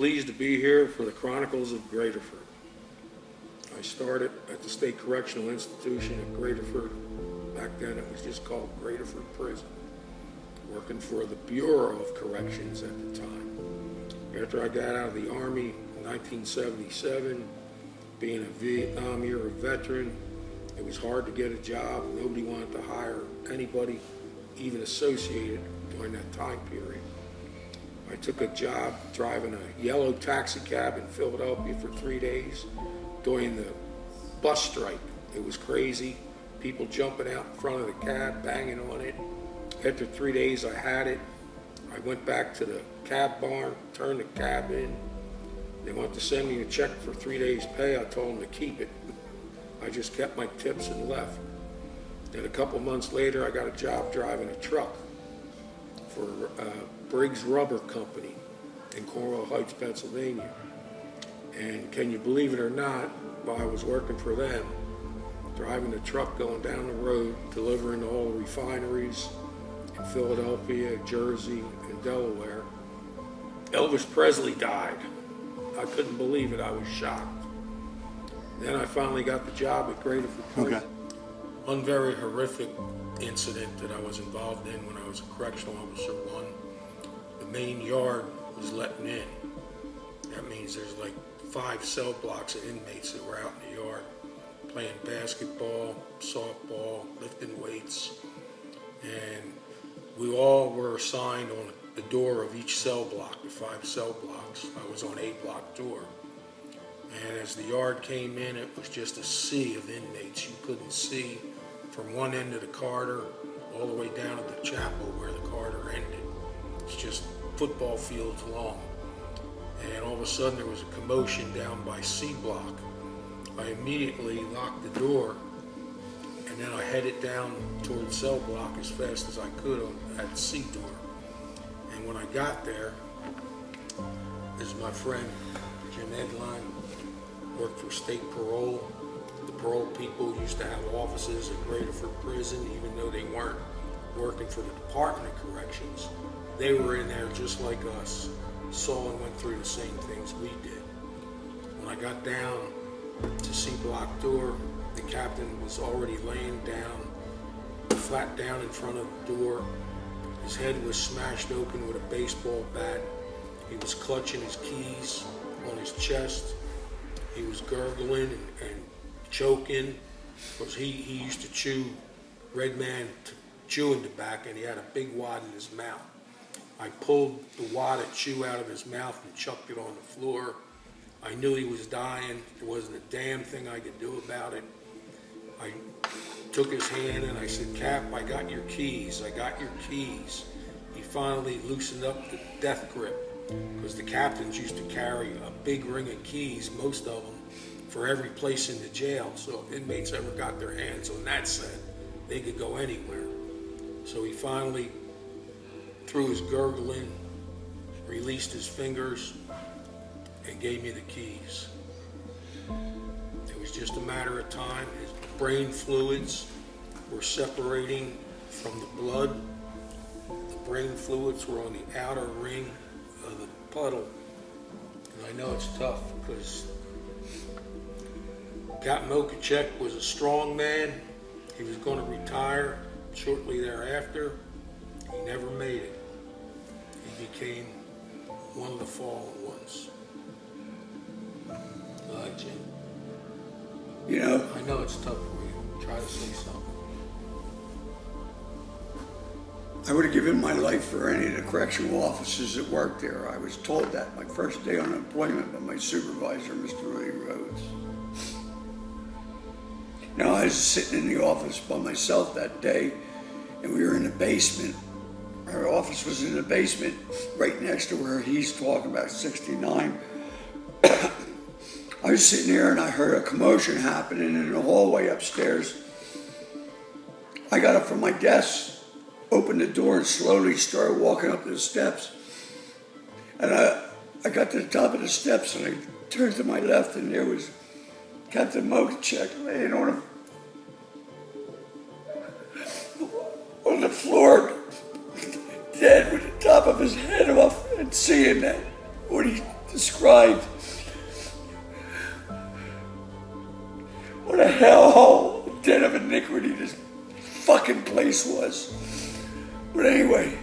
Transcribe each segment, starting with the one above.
pleased to be here for the Chronicles of Graterford. I started at the State Correctional Institution at Graterford. Back then it was just called Graterford Prison, working for the Bureau of Corrections at the time. After I got out of the Army in 1977, being a Vietnam-era veteran, it was hard to get a job. Nobody wanted to hire anybody, even associated, during that time period. I took a job driving a yellow taxi cab in Philadelphia for 3 days during the bus strike. It was crazy. People jumping out in front of the cab, banging on it. After 3 days, I had it. I went back to the cab barn, turned the cab in. They wanted to send me a check for 3 days' pay. I told them to keep it. I just kept my tips and left. Then a couple months later, I got a job driving a truck for Briggs Rubber Company in Cornwall Heights, Pennsylvania. And can you believe it or not, while I was working for them, driving the truck going down the road, delivering to all the refineries in Philadelphia, Jersey, and Delaware, Elvis Presley died. I couldn't believe it. I was shocked. Then I finally got the job at Graterford Prison. Okay. One very horrific incident that I was involved in when I was a correctional officer. The main yard was letting in. That means there's like 5 cell blocks of inmates that were out in the yard playing basketball, softball, lifting weights, and we all were assigned on the door of each cell block, the 5 cell blocks. I was on a block door. And as the yard came in, it was just a sea of inmates. You couldn't see from one end of the corridor all the way down to the chapel where the corridor ended. It's just football fields long. And all of a sudden there was a commotion down by C block. I immediately locked the door, and then I headed down toward the cell block as fast as I could at the C door. And when I got there, this is my friend Jim Edline, worked for state parole. The parole people used to have offices at Graterford Prison, even though they weren't working for the Department of Corrections. They were in there just like us, saw and went through the same things we did. When I got down to C block door, the captain was already laying down, flat down in front of the door. His head was smashed open with a baseball bat. He was clutching his keys on his chest. He was gurgling and choking, because he used to chew, Red Man chewing tobacco, and he had a big wad in his mouth. I pulled the wad of chew out of his mouth and chucked it on the floor. I knew he was dying. There wasn't a damn thing I could do about it. I took his hand and I said, "Cap, I got your keys. I got your keys." He finally loosened up the death grip, because the captains used to carry a big ring of keys, most of them, for every place in the jail. So if inmates ever got their hands on that set, they could go anywhere. So he finally, through his gurgling, released his fingers and gave me the keys. It was just a matter of time. His brain fluids were separating from the blood. The brain fluids were on the outer ring of the puddle. And I know it's tough, because Captain Okachek was a strong man. He was going to retire shortly thereafter. He never made it. He became one of the fallen ones. Jim. You know, I know it's tough for you. Try to say something. I would have given my life for any of the correctional officers that worked there. I was told that my first day on employment by my supervisor, Mr. Lee Rhodes. Now, I was sitting in the office by myself that day, and we were in the basement. Our office was in the basement, right next to where he's talking about 69. I was sitting there and I heard a commotion happening in the hallway upstairs. I got up from my desk, opened the door, and slowly started walking up the steps. And I got to the top of the steps, and I turned to my left, and there was Captain Mokachek laying on the floor, dead, with the top of his head off, and seeing that, what he described described what a hellhole, den of iniquity this fucking place was. But anyway,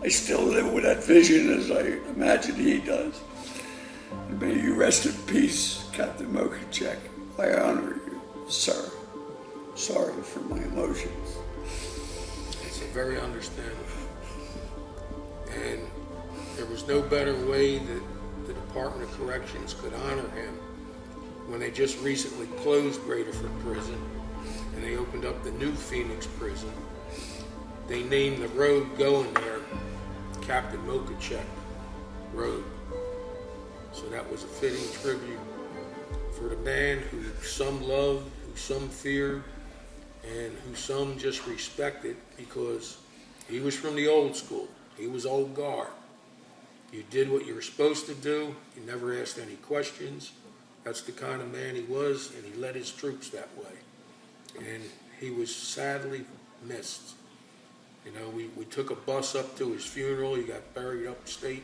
I still live with that vision as I imagine he does. And may you rest in peace, Captain Mokachek. I honor you, sir. Sorry for my emotions. It's very understandable. And there was no better way that the Department of Corrections could honor him when they just recently closed Graterford Prison and they opened up the new Phoenix Prison. They named the road going there Captain Mokachek Road. So that was a fitting tribute for the man who some loved, who some feared, and who some just respected because he was from the old school. He was old guard. You did what you were supposed to do. You never asked any questions. That's the kind of man he was, and he led his troops that way. And he was sadly missed. You know, we took a bus up to his funeral. He got buried upstate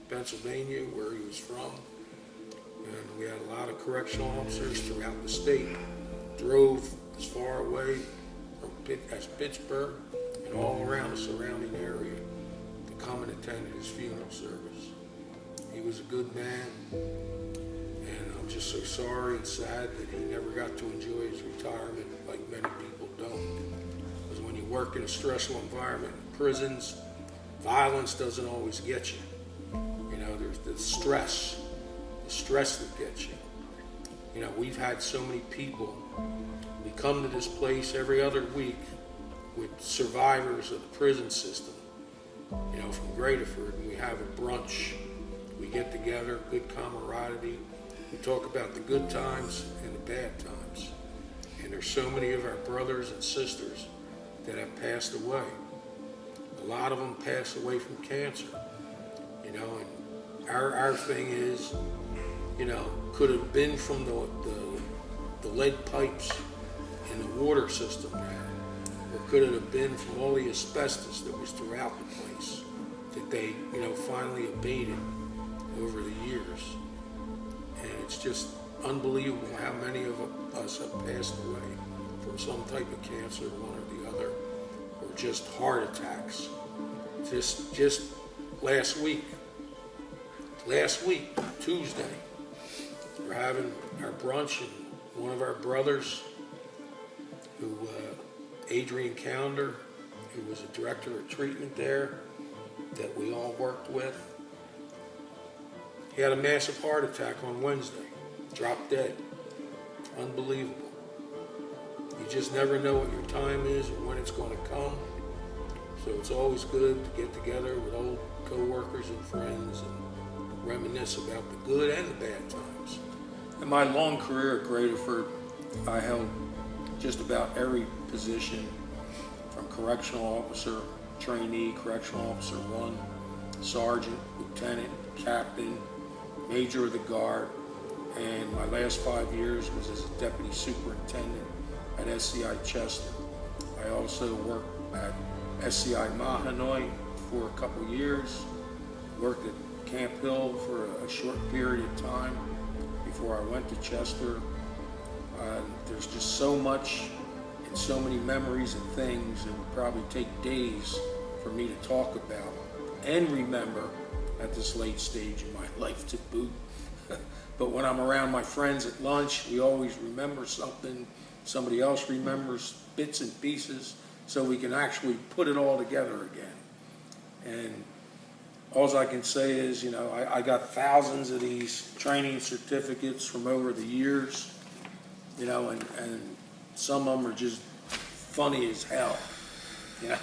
Pennsylvania, where he was from. And we had a lot of correctional officers throughout the state. Drove as far away as Pittsburgh and all around the surrounding area to come and attend his funeral service. He was a good man, and I'm just so sorry and sad that he never got to enjoy his retirement like many people don't. Because when you work in a stressful environment in prisons, violence doesn't always get you. You know, there's the stress that gets you. You know, we've had so many people. We come to this place every other week with survivors of the prison system, you know, from Graterford, and we have a brunch. We get together, good camaraderie. We talk about the good times and the bad times. And there's so many of our brothers and sisters that have passed away. A lot of them passed away from cancer, you know, and our thing is, you know, could have been from the lead pipes in the water system there, or could it have been from all the asbestos that was throughout the place that they, you know, finally abated over the years. And it's just unbelievable how many of us have passed away from some type of cancer, one or the other, or just heart attacks. Just last week, Tuesday, we're having our brunch, and one of our brothers, who Adrian Callender, who was a director of treatment there, that we all worked with, he had a massive heart attack on Wednesday, dropped dead. Unbelievable. You just never know what your time is or when it's going to come. So it's always good to get together with old co-workers and friends and reminisce about the good and the bad times. In my long career at Graterford, I held just about every position from correctional officer, trainee, correctional officer 1, sergeant, lieutenant, captain, major of the guard, and my last 5 years was as a deputy superintendent at SCI Chester. I also worked at SCI Mahanoy for a couple years, worked at Camp Hill for a short period of time before I went to Chester. There's just so much and so many memories and things that would probably take days for me to talk about and remember at this late stage in my life to boot. But when I'm around my friends at lunch, we always remember something, somebody else remembers bits and pieces, so we can actually put it all together again. And all I can say is, you know, I got thousands of these training certificates from over the years, you know, and some of them are just funny as hell. You know,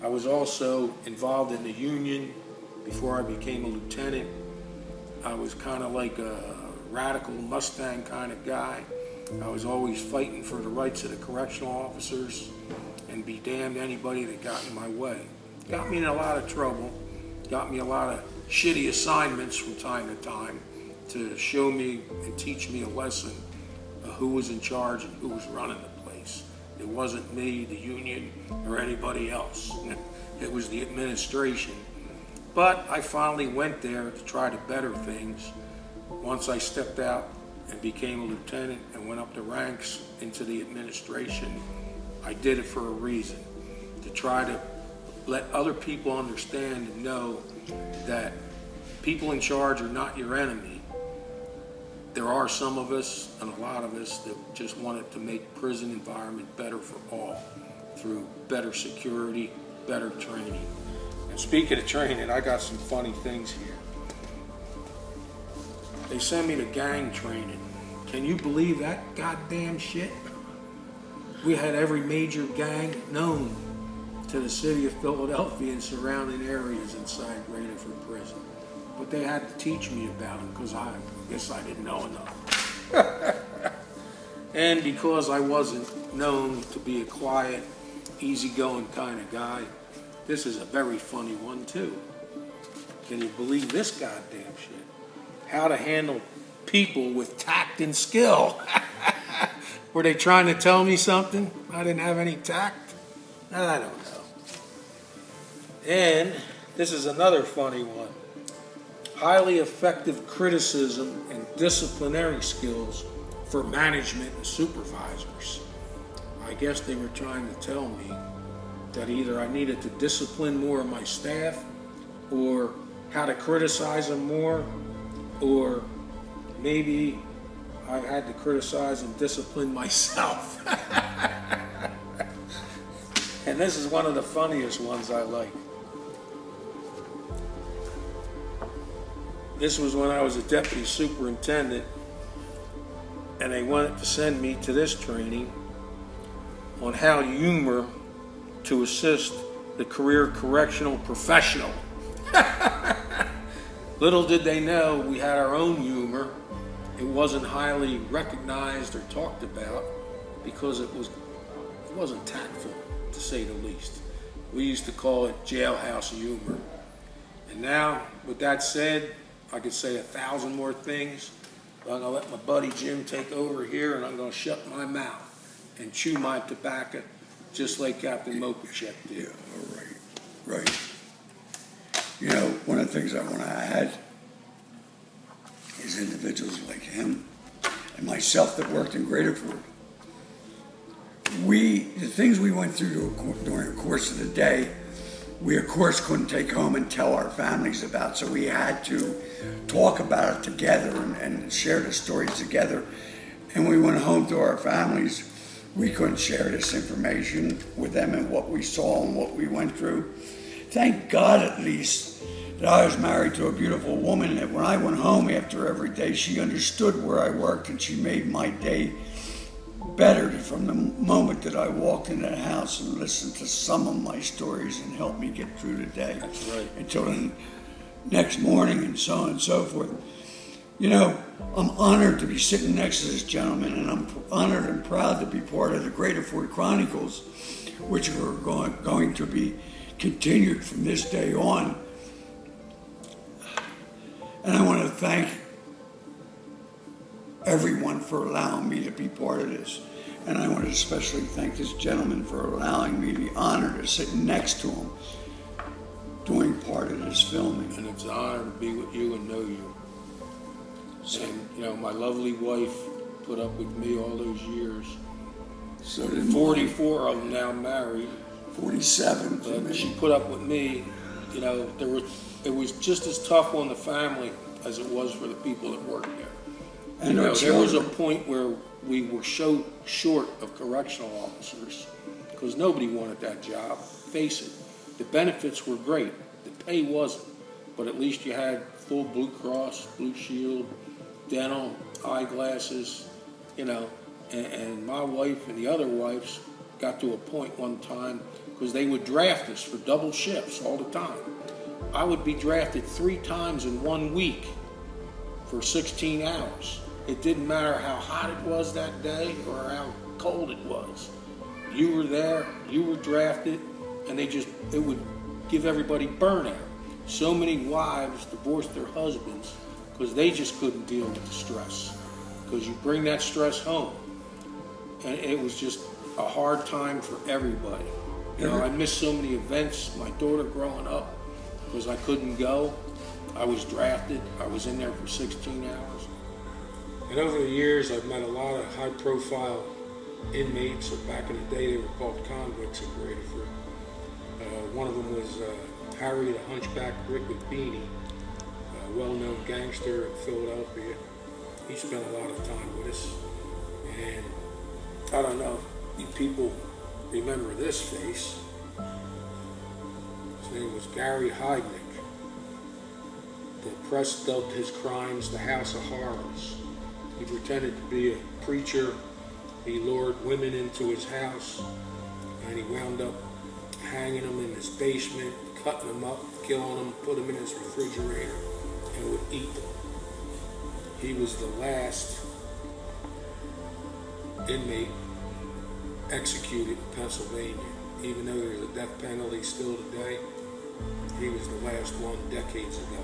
I was also involved in the union before I became a lieutenant. I was kind of like a radical Mustang kind of guy. I was always fighting for the rights of the correctional officers and be damned anybody that got in my way. Got me in a lot of trouble, got me a lot of shitty assignments from time to time to show me and teach me a lesson of who was in charge and who was running the place. It wasn't me, the union, or anybody else. It was the administration. But I finally went there to try to better things. Once I stepped out and became a lieutenant and went up the ranks into the administration, I did it for a reason, to try to let other people understand and know that people in charge are not your enemy. There are some of us, and a lot of us, that just wanted to make prison environment better for all through better security, better training. And speaking of training, I got some funny things here. They sent me to gang training. Can you believe that goddamn shit? We had every major gang known to the city of Philadelphia and surrounding areas inside Graterford Prison. But they had to teach me about them because I guess I didn't know enough. And because I wasn't known to be a quiet, easygoing kind of guy, this is a very funny one too. Can you believe this goddamn shit? How to handle people with tact and skill. Were they trying to tell me something? I didn't have any tact? I don't know. And this is another funny one. Highly effective criticism and disciplinary skills for management and supervisors. I guess they were trying to tell me that either I needed to discipline more of my staff, or how to criticize them more, or maybe I had to criticize and discipline myself. And this is one of the funniest ones I like. This was when I was a deputy superintendent, and they wanted to send me to this training on how humor to assist the career correctional professional. Little did they know we had our own humor. It wasn't highly recognized or talked about because it wasn't tactful, to say the least. We used to call it jailhouse humor. And now, with that said, I could say 1,000 more things, but I'm gonna let my buddy Jim take over here, and I'm gonna shut my mouth and chew my tobacco, just like Captain Mokachek did. Yeah, all right, right. You know, one of the things I want to add is individuals like him and myself that worked in Graterford. The things we went through during the course of the day, we of course couldn't take home and tell our families about, so we had to talk about it together and share the stories together. And we went home to our families. We couldn't share this information with them and what we saw and what we went through. Thank God, at least, that I was married to a beautiful woman, that when I went home after every day, she understood where I worked, and she made my day better from the moment that I walked in that house and listened to some of my stories and helped me get through the day. That's right. Until the next morning, and so on and so forth. You know, I'm honored to be sitting next to this gentleman, and I'm honored and proud to be part of the Graterford Chronicles, which are going to be continued from this day on. And I want to thank everyone for allowing me to be part of this. And I want to especially thank this gentleman for allowing me the honor to sit next to him doing part of this filming. And it's an honor to be with you and know you. And, you know, my lovely wife put up with me all those years. So did 44 of them now married. 47 for But me. she put up with me. You know, it was just as tough on the family as it was for the people that worked there. And You our know, there was a children. point where we were so short of correctional officers because nobody wanted that job. Face it, the benefits were great. The pay wasn't, but at least you had full Blue Cross, Blue Shield, dental, eyeglasses, you know. And my wife and the other wives got to a point one time because they would draft us for double shifts all the time. I would be drafted 3 times in 1 week for 16 hours. It didn't matter how hot it was that day or how cold it was. You were there, you were drafted, and it would give everybody burnout. So many wives divorced their husbands because they just couldn't deal with the stress. Because you bring that stress home. And it was just a hard time for everybody. You know, I missed so many events. My daughter growing up, because I couldn't go. I was drafted. I was in there for 16 hours. And over the years, I've met a lot of high-profile inmates, or back in the day, they were called convicts at Graterford. One of them was Harry the Hunchback Rick with Beanie, a well-known gangster in Philadelphia. He spent a lot of time with us. And I don't know if you people remember this face. His name was Gary Heidnick. The press dubbed his crimes the House of Horrors. He pretended to be a preacher. He lured women into his house, and he wound up hanging them in his basement, cutting them up, killing them, put them in his refrigerator, and would eat them. He was the last inmate executed in Pennsylvania. Even though there's a death penalty still today, he was the last one decades ago.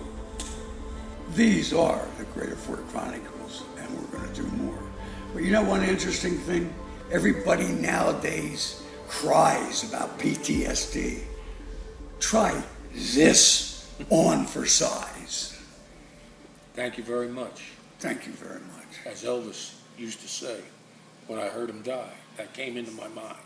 These are the Graterford Chronicles, and we're going to do more. But you know one interesting thing? Everybody nowadays cries about PTSD. Try this on for size. Thank you very much. Thank you very much. As Elvis used to say, when I heard him die, that came into my mind.